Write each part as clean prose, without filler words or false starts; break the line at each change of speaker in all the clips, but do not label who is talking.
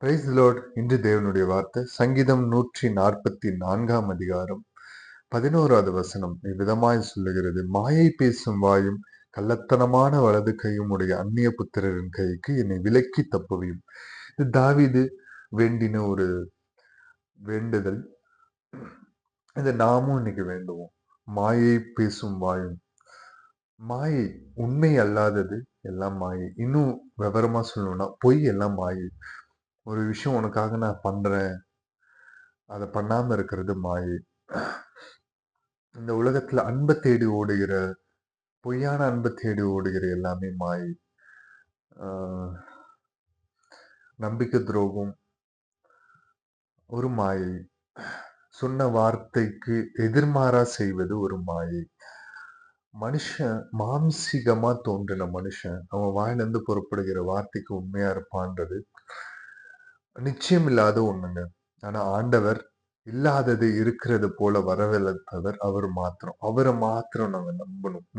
Praise the Lord. இன்று தேவனுடைய வார்த்தை சங்கீதம் 144 அதிகாரம் 11வது வசனம் இவ்விதமாய் சொல்லுகிறது. மாயை பேசும் வாயும் கள்ளத்தனமான வலது கையும் உடைய அந்நிய புத்திரரின் கைக்கு என்னை விலக்கி தப்புவியும். இது தாவீது வேண்டின ஒரு வேண்டுதல். இதை நாமும் இன்னைக்கு வேண்டுவோம். மாயை பேசும் வாயும், மாயை, உண்மை அல்லாதது எல்லாம் மாயை. இன்னும் விவரமா சொல்லணும்னா பொய் எல்லாம் மாயை. ஒரு விஷயம் உனக்காக நான் பண்றேன், அதை பண்ணாம இருக்கிறது மாயை. இந்த உலகத்துல அன்பை தேடி ஓடுகிற, பொய்யான அன்பை தேடி ஓடுகிற எல்லாமே மாயை. ஆஹ் நம்பிக்கை துரோகம் ஒரு மாயை. சொன்ன வார்த்தைக்கு எதிர்மாறா செய்வது ஒரு மாயை. மனுஷன் மாம்சிகமா தோன்றின மனுஷன் அவன் வாயிலிருந்து புறப்படுகிற வார்த்தைக்கு உண்மையா இருப்பான்றது நிச்சயம் இல்லாத ஒண்ணுங்க. ஆனா ஆண்டவர் இல்லாதது இருக்கிறது போல வரவழைத்தவர் அவர் மாத்திரம். அவரை மாத்திரம்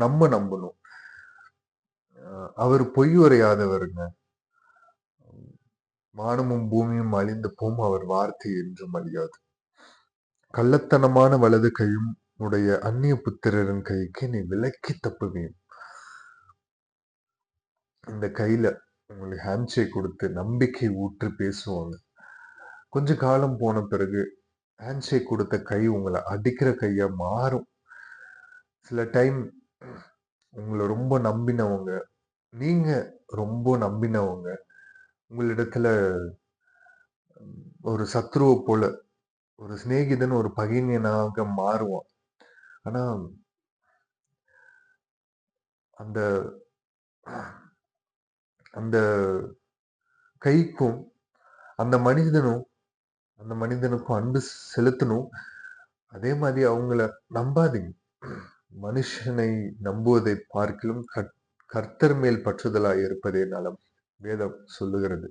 நம்ம நம்பணும். அவர் பொய் உரையாதவருங்க. வானமும் பூமியும் அழிந்து போம், அவர் வார்த்தை என்றும் அழியாது. கள்ளத்தனமான வலது கையும் உடைய அந்நிய புத்திரரின் கைக்கு நீ விலக்கி தப்புவேன். இந்த கையில உங்களுக்கு ஹேண்ட்ஷேக் கொடுத்து நம்பிக்கை ஊற்றி பேசுவாங்க. கொஞ்ச காலம் போன பிறகு ஹேண்ட்ஷேக் கொடுத்த கை உங்களை அடிக்கிற கையா மாறும். சில டைம் உங்களை ரொம்ப நம்பினவங்க, நீங்க ரொம்ப நம்பினவங்க உங்களிடத்துல ஒரு சத்ருவை போல, ஒரு சிநேகிதன் ஒரு பகைஞனாக மாறுவான். ஆனா அந்த அந்த கைக்கும் அந்த மனிதனுக்கும் அன்பு செலுத்தணும். அதே மாதிரி அவங்கள நம்பாதீங்க. மனுஷனை நம்புவதை பார்க்கிலும் கர்த்தர் மேல் பற்றுதலாய் இருப்பதே நலம், வேதம் சொல்லுகிறது.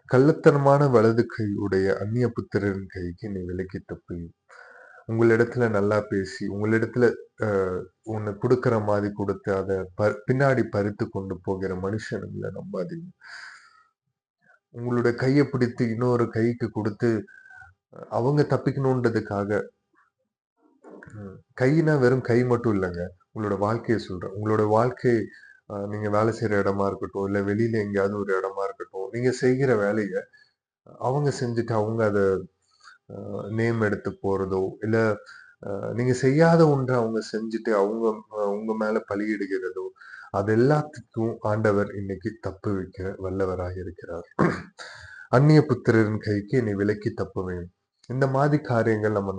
கள்ளத்தனமான வலது கை உடைய அந்நிய புத்திரரின் கைக்கு நீ விலக்கி தப்பு. உங்களிடத்துல நல்லா பேசி உங்களிடத்துல ஒண்ணு கொடுக்கற மாதிரி கொடுத்து அதை பின்னாடி பறித்து கொண்டு போகிற மனுஷனுங்களை நம்பாதீங்க. உங்களுடைய கையை பிடித்து இன்னொரு கைக்கு கொடுத்து அவங்க தப்பிக்கணுன்றதுக்காக, கையினா வெறும் கை மட்டும் இல்லைங்க, உங்களோட வாழ்க்கையை சொல்றேன். உங்களோட வாழ்க்கை, நீங்க வேலை செய்யற இடமா இருக்கட்டும், இல்ல வெளியில எங்கேயாவது ஒரு இடமா இருக்கட்டும், நீங்க செய்கிற வேலையை அவங்க செஞ்சுட்டு அவங்க அதை நேம் எடுத்து போறதோ, இல்ல நீங்க செய்யாத ஒன்றை அவங்க செஞ்சுட்டு அவங்க உங்க மேல பலியிடுகிறதோ, அது எல்லாத்துக்கும் ஆண்டவர் இன்னைக்கு தப்பு வைக்க வல்லவராக இருக்கிறார். அந்நிய புத்திரரின் கைக்கு நீ விலக்கி தப்புவேன். இந்த மாதிரி காரியங்கள் நம்ம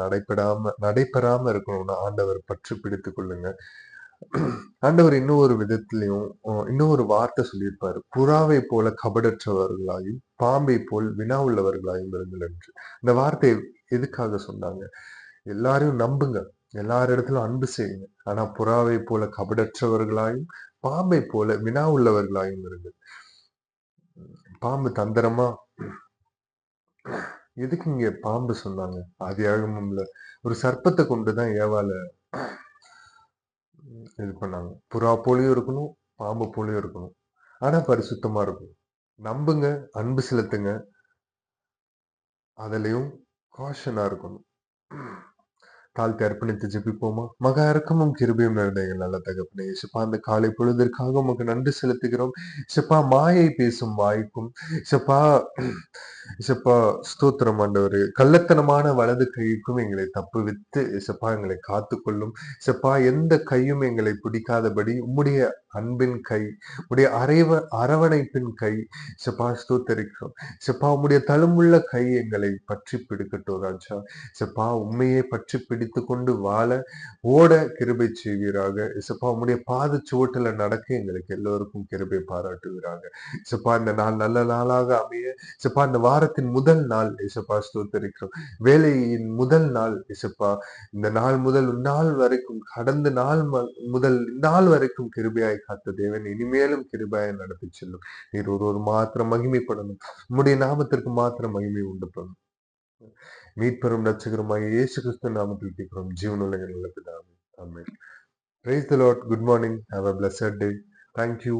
நடைபெறாம இருக்கணும்னா ஆண்டவர் பற்றி பிடித்துக் கொள்ளுங்க. ஆண்டவர் இன்னொரு விதத்திலையும் இன்னொரு வார்த்தை சொல்லியிருப்பாரு. புறாவை போல கபடற்றவர்களாயும் பாம்பை போல் வினா உள்ளவர்களாயும் இருங்கள் என்று. இந்த வார்த்தை எதுக்காக சொன்னாங்க? எல்லாரையும் நம்புங்க, எல்லாரிடத்திலும் அன்பு செய்யுங்க, ஆனா புறாவை போல கபடற்றவர்களாயும் பாம்பை போல வினா உள்ளவர்களாயும் இருங்கள். பாம்பு தந்திரமா, எதுக்கு இங்க பாம்பு சொன்னாங்க? ஆதியாகமம்ல ஒரு சர்ப்பத்தை கொண்டுதான் ஏவால இது பண்ணாங்க. புறா போலியும் இருக்கணும், பாம்பு போலியும் இருக்கணும், ஆனா பரிசுத்தமா இருக்கணும். நம்புங்க, அன்பு செலுத்துங்க, அதுலயும் காஷனா இருக்கணும். தாழ்த்தி அர்ப்பணித்து ஜெபிப்போமா? மகா இரக்கமும் கிருபையும் நிறைந்த எங்கள் நல்ல தகப்பனே, இசப்பா அந்த காலை பொழுதிற்காக உமக்கு நன்றி செலுத்துகிறோம். இசப்பா மாயை பேசும் வாய்க்கும், இசப்பா இசப்பா ஸ்தோத்திரம் ஆண்டவரே, கள்ளத்தனமான வலது கைக்கும் எங்களை தப்புவித்து இசப்பா எங்களை காத்துக்கொள்ளும். இசப்பா எந்த கையும் எங்களை பிடிக்காதபடி உம்முடைய அன்பின் கை, உடைய அரவணைப்பின் கை, இசப்பா ஸ்தோத்தரிக்கிறோம். இசப்பா உம்முடைய தழும்புள்ள கை எங்களை பற்றி பிடிக்கட்டும் ராஜா. இசப்பா உண்மையை பற்றி பிடித்து கொண்டு வாழ ஓட கிருபை செய்வீராக. இசப்பா உம்முடைய பாத சுவட்டுல நடக்க எங்களுக்கு எல்லோருக்கும் கிருபை பாராட்டுவீராக. இசப்பா இந்த நாள் நல்ல நாளாக அமைய, இசப்பா இந்த வாரத்தின் முதல் நாள் இசப்பா ஸ்தோத்தரிக்கிறோம். வேலையின் முதல் நாள் இசப்பா, இந்த நாள் முதல் நாள் வரைக்கும், கடந்த நாள் முதல் நாள் வரைக்கும் கிருபையாய் காத்த தேவன் இனிமேலும் கிருபையாய் நடத்தி செல்லும். நீர் ஒரு மாத்திரம் மகிமைப்படணும், உம்முடைய நாமத்திற்கு மாத்திரம் மகிமை உண்டு பண்ணணும். மீட்பெரும் ரட்சகருமாகிய இயேசு கிறிஸ்து நாமத்தில் கேட்கிறோம் ஜீவனுள்ள நல்ல பிதாவே. ஆமென். Praise the Lord. Good morning. Have a blessed day. Thank you.